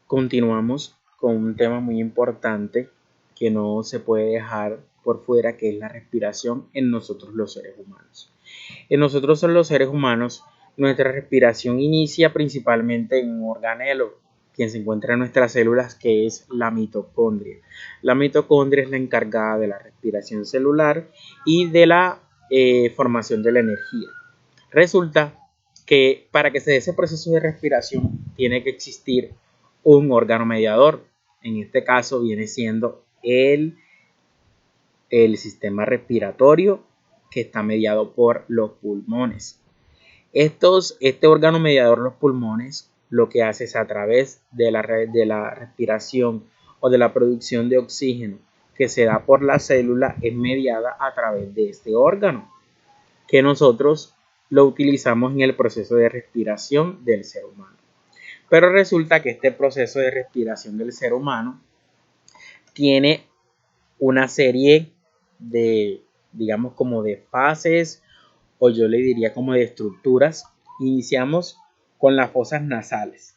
Continuamos con un tema muy importante que no se puede dejar por fuera, que es la respiración en nosotros los seres humanos. En nosotros los seres humanos, nuestra respiración inicia principalmente en un organelo que se encuentra en nuestras células, que es la mitocondria. La mitocondria es la encargada de la respiración celular y de la formación de la energía. Resulta que para que se dé ese proceso de respiración tiene que existir un órgano mediador. En este caso viene siendo el sistema respiratorio, que está mediado por los pulmones. Este órgano mediador, los pulmones, lo que hace es a través de la respiración o de la producción de oxígeno que se da por la célula, es mediada a través de este órgano, que nosotros lo utilizamos en el proceso de respiración del ser humano. Pero resulta que este proceso de respiración del ser humano tiene una serie de, digamos, como de fases, o yo le diría como de estructuras. Iniciamos con las fosas nasales.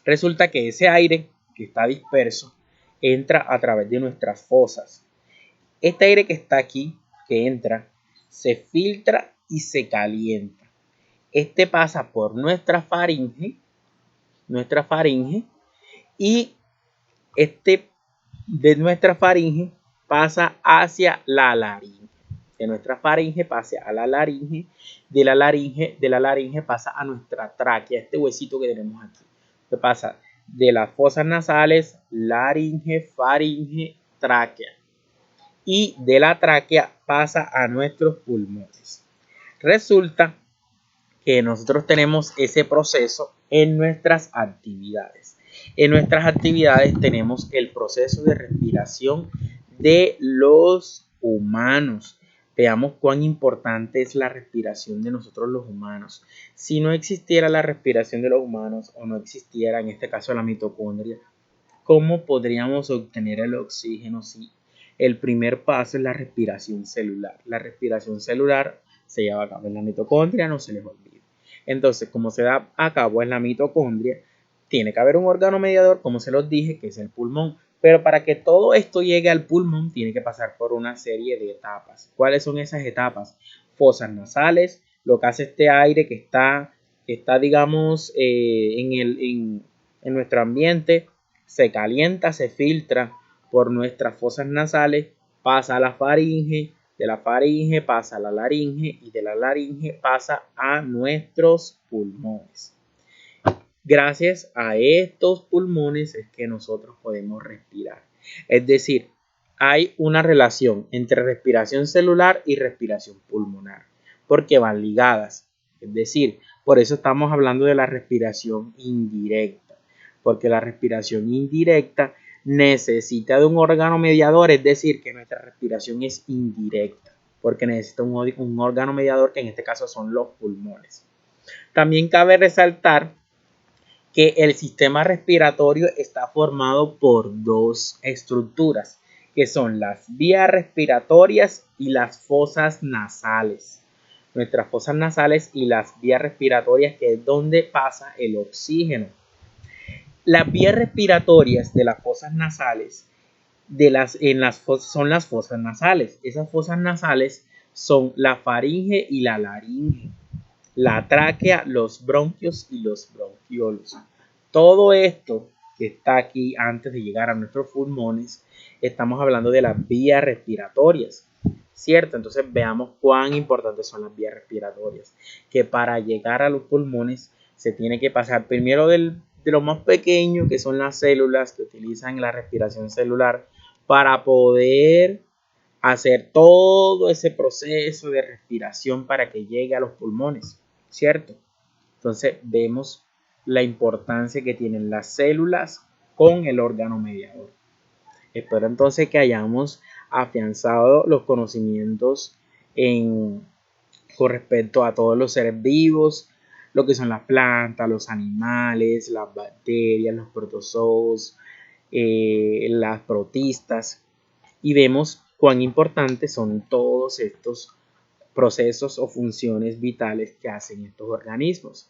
Resulta que ese aire que está disperso entra a través de nuestras fosas. Este aire que está aquí, que entra, se filtra y se calienta. Este pasa por nuestra faringe, y este de nuestra faringe pasa hacia la laringe. De nuestra faringe pasa a la laringe, de la laringe pasa a nuestra tráquea, este huesito que tenemos aquí, que pasa de las fosas nasales, laringe, faringe, tráquea, y de la tráquea pasa a nuestros pulmones. Resulta que nosotros tenemos ese proceso en nuestras actividades. En nuestras actividades tenemos el proceso de respiración de los humanos. Veamos cuán importante es la respiración de nosotros los humanos. Si no existiera la respiración de los humanos, o no existiera en este caso la mitocondria, ¿cómo podríamos obtener el oxígeno si el primer paso es la respiración celular? La respiración celular se lleva a cabo en la mitocondria, no se les olvide. Entonces, como se da a cabo en la mitocondria, tiene que haber un órgano mediador, como se los dije, que es el pulmón. Pero para que todo esto llegue al pulmón, tiene que pasar por una serie de etapas. ¿Cuáles son esas etapas? Fosas nasales, lo que hace este aire que está digamos, en nuestro ambiente, se calienta, se filtra por nuestras fosas nasales, pasa a la faringe, de la faringe pasa a la laringe, y de la laringe pasa a nuestros pulmones. Gracias a estos pulmones es que nosotros podemos respirar. Es decir, hay una relación entre respiración celular y respiración pulmonar, porque van ligadas. Es decir, por eso estamos hablando de la respiración indirecta, porque la respiración indirecta necesita de un órgano mediador, es decir, que nuestra respiración es indirecta, porque necesita un órgano mediador, que en este caso son los pulmones. También cabe resaltar que el sistema respiratorio está formado por dos estructuras, que son las vías respiratorias y las fosas nasales. Nuestras fosas nasales y las vías respiratorias, que es donde pasa el oxígeno. Las vías respiratorias de las fosas nasales son las fosas nasales. Esas fosas nasales son la faringe y la laringe, la tráquea, los bronquios y los bronquiolos. Todo esto que está aquí antes de llegar a nuestros pulmones, estamos hablando de las vías respiratorias, ¿cierto? Entonces veamos cuán importantes son las vías respiratorias, que para llegar a los pulmones se tiene que pasar primero de lo más pequeño, que son las células que utilizan la respiración celular, para poder hacer todo ese proceso de respiración para que llegue a los pulmones, ¿cierto? Entonces vemos la importancia que tienen las células con el órgano mediador. Espero entonces que hayamos afianzado los conocimientos con respecto a todos los seres vivos, lo que son las plantas, los animales, las bacterias, los protozoos, las protistas, y vemos cuán importantes son todos estos procesos o funciones vitales que hacen estos organismos.